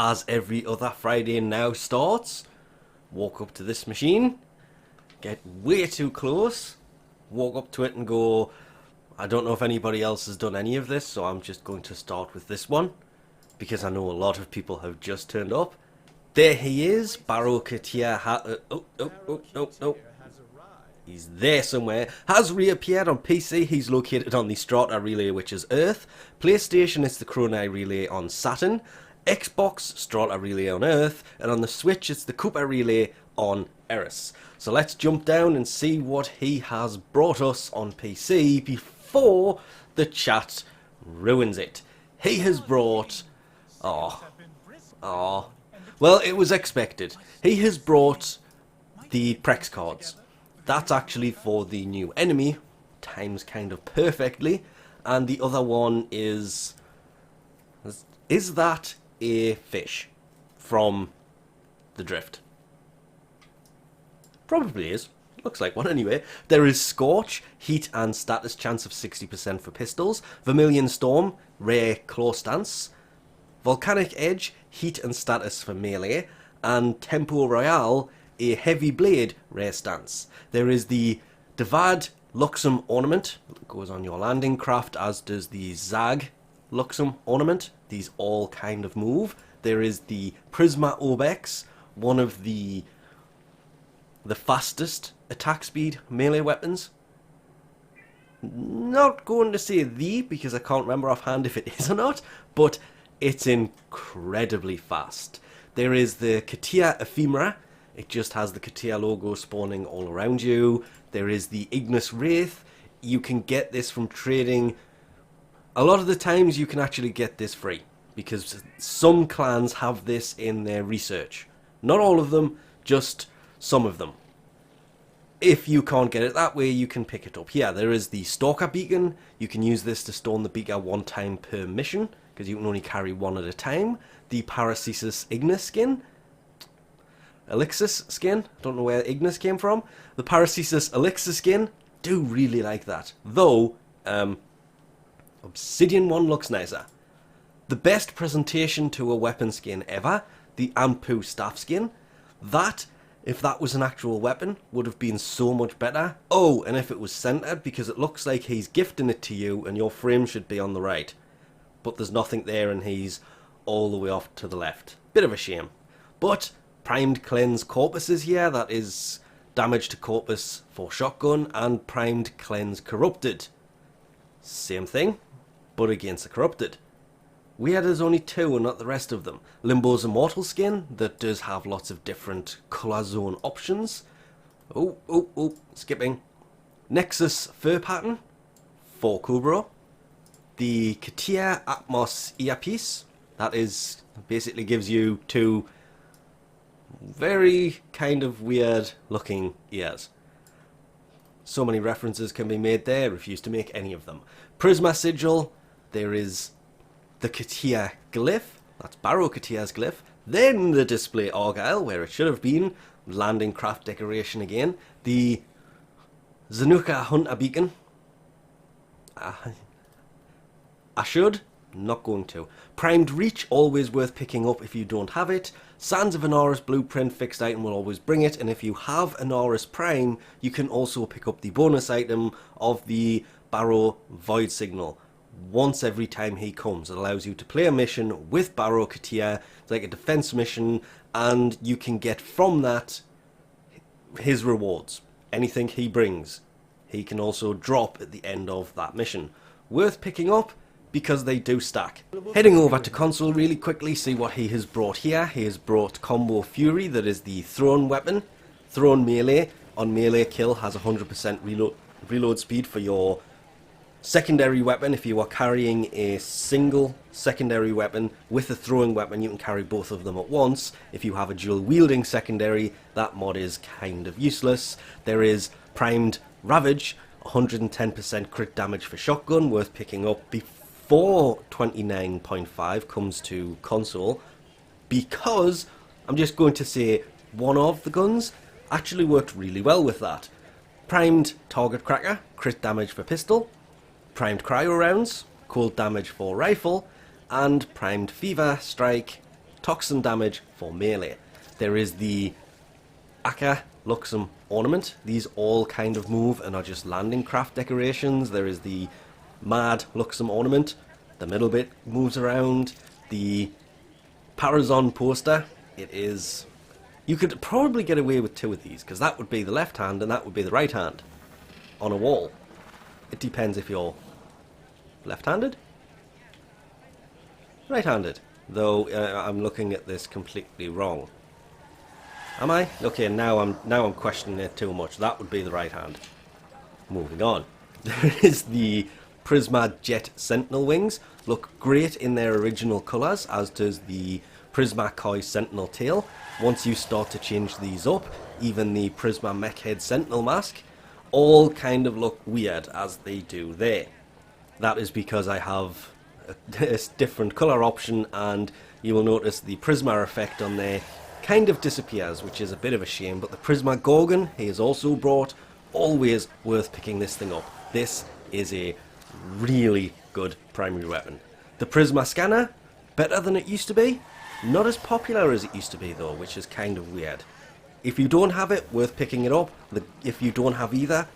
as every other Friday now starts. Walk up to this machine, get way too close, walk up to it and go, I don't know if anybody else has done any of this, so I'm just going to start with this one, because I know a lot of people have just turned up. There he is, Baro no. He's there somewhere. Has reappeared on PC. He's located on the Strata Relay, which is Earth. PlayStation is the Chronai Relay on Saturn. Xbox, Strata Relay on Earth. And on the Switch, it's the Cooper Relay on Eris. So let's jump down and see what he has brought us on PC before the chat ruins it. He has brought... Well, it was expected. He has brought the Prex cards. That's actually for the new enemy, times kind of perfectly, and the other one is that a fish from the drift? Probably is. Looks like one anyway. There is Scorch, heat and status chance of 60% for pistols, Vermillion Storm, rare claw stance, Volcanic Edge, heat and status for melee, and Tempo Royale, a heavy blade rare stance. There is the dvad luxxum ornament that goes on your landing craft, as does the zag luxxum ornament. These all kind of move. There is the prisma obex, one of the fastest attack speed melee weapons. Not going to say the, because I can't remember offhand if it is or not, but it's incredibly fast. There is the teer epehemera. It just has the teer logo spawning all around you. There is the ignis wraith. You can get this from trading. A lot of the times you can actually get this free, because some clans have this in their research. Not all of them, just some of them. If you can't get it that way, you can pick it up here. There is the stalker beacon. You can use this to stone the beaker one time per mission, because you can only carry one at a time. The paracesis ignis skin. Elixis skin. Don't know where ignis came from. The paracesis elixis skin. Do really like that. Though, obsidian one looks nicer. The best presentation to a weapon skin ever. The anpu staff skin. That, if that was an actual weapon, would have been so much better. Oh, and if it was centered, because it looks like he's gifting it to you and your frame should be on the right. But there's nothing there and he's all the way off to the left. Bit of a shame. But primed cleanse corpus is here. That is damage to corpus for shotgun. And primed cleanse corrupted. Same thing, but against the corrupted. Weird there's only two and not the rest of them. Limbo's immortal skin that does have lots of different colour zone options. Skipping. Nexus fur pattern for Kubro. The teer atmos earpiece. That is basically gives you two very kind of weird looking ears. So many references can be made there, refuse to make any of them. Prisma sigil, there is the teer glyph, that's Baro teer's glyph. Then the display argyle, where it should have been, landing craft decoration again. The Zanuka hunter beacon. I should, not going to. Primed reach, always worth picking up if you don't have it. Sands of Inaros blueprint, fixed item will always bring it, and if you have Inaros Prime, you can also pick up the bonus item of the Baro Void Signal. Once every time he comes, it allows you to play a mission with Baro teer. It's like a defense mission, and you can get from that his rewards. Anything he brings, he can also drop at the end of that mission. Worth picking up, because they do stack. Heading over to console really quickly, see what he has brought here. He has brought Combo Fury, that is the thrown weapon. Thrown melee, on melee kill has 100% reload speed for your secondary weapon. If you are carrying a single secondary weapon with a throwing weapon, you can carry both of them at once. If you have a dual wielding secondary, that mod is kind of useless. There is Primed Ravage, 110% crit damage for shotgun, worth picking up before 29.5 comes to console, because I'm just going to say one of the guns actually worked really well with that. Primed Target Cracker, crit damage for pistol. Primed Cryo Rounds, cold damage for rifle. And Primed Fever Strike, toxin damage for melee. There is the Aka luxxum ornament. These all kind of move and are just landing craft decorations. There is the mad luxxum ornament. The middle bit moves around. The Parazon poster. It is... You could probably get away with two of these, because that would be the left hand and that would be the right hand on a wall. It depends if you're left-handed? Right-handed. Though I'm looking at this completely wrong. Am I? Okay, now I'm questioning it too much. That would be the right hand. Moving on. There is the Prisma Jet Sentinel wings. Look great in their original colours, as does the Prisma Koi Sentinel tail. Once you start to change these up, even the Prisma Mech Head Sentinel mask, all kind of look weird as they do there. That is because I have a different colour option, and you will notice the Prisma effect on there kind of disappears, which is a bit of a shame. But the Prisma Gorgon he is also brought. Always worth picking this thing up. This is a really good primary weapon. The Prisma Scanner, better than it used to be. Not as popular as it used to be though, which is kind of weird. If you don't have it, worth picking it up. If you don't have either,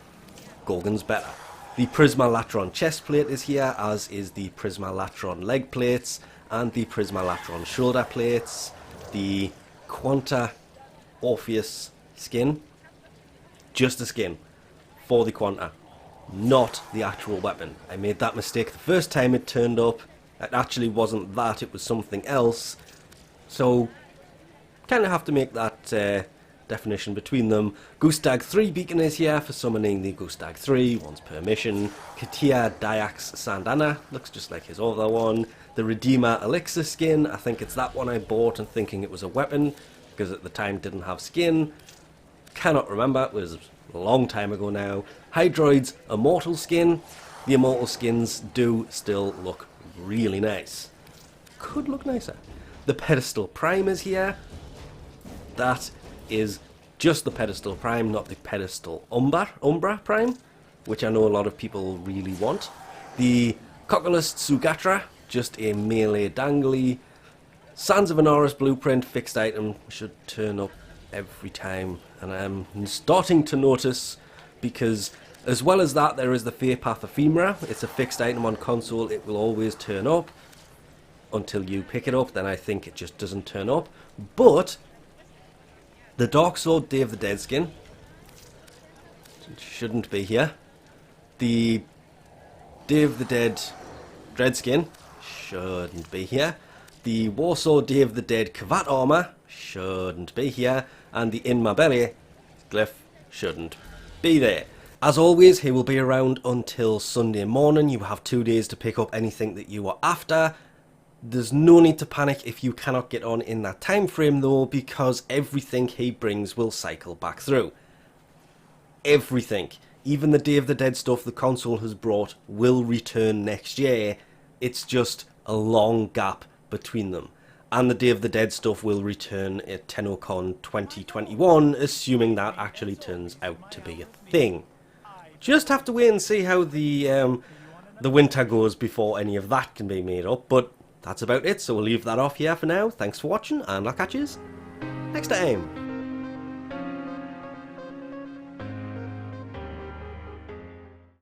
Gorgon's better. The Prisma Latron chest plate is here, as is the Prisma Latron leg plates and the Prisma Latron shoulder plates. The Quanta Orpheus skin, just a skin for the Quanta, not the actual weapon. I made that mistake the first time it turned up. It actually wasn't that, it was something else. So, kind of have to make that definition between them. Goostag 3 beacon is here for summoning the Goostag 3 once per mission. Katia Dayax Sandana, looks just like his other one. The Redeemer Elixis skin, I think it's that one I bought and thinking it was a weapon, because at the time didn't have skin. Cannot remember, it was a long time ago now. Hydroid's Immortal skin. The Immortal skins do still look really nice. Could look nicer. The Pedestal Prime is here. That is just the Pedestal Prime, not the Pedestal Umbra Prime, which I know a lot of people really want. The Coccolus Sugatra, just a melee dangly. Sands of Inaros blueprint, fixed item, should turn up every time. And I'm starting to notice, because as well as that, there is the Faepath Ephemera. It's a fixed item on console, it will always turn up until you pick it up, then I think it just doesn't turn up. But the Dark Sword Day of the Dead skin shouldn't be here. The Day of the Dead Dread skin shouldn't be here. The Warsaw Day of the Dead Kavat armor shouldn't be here. And the In My Belly glyph shouldn't be there. As always, he will be around until Sunday morning. You have 2 days to pick up anything that you are after. There's no need to panic if you cannot get on in that time frame though, because everything he brings will cycle back through. Everything. Even the Day of the Dead stuff the console has brought will return next year. It's just a long gap between them. And the Day of the Dead stuff will return at TennoCon 2021, assuming that actually turns out to be a thing. Just have to wait and see how the winter goes before any of that can be made up, but that's about it, so we'll leave that off here for now. Thanks for watching, and I'll catch you next time.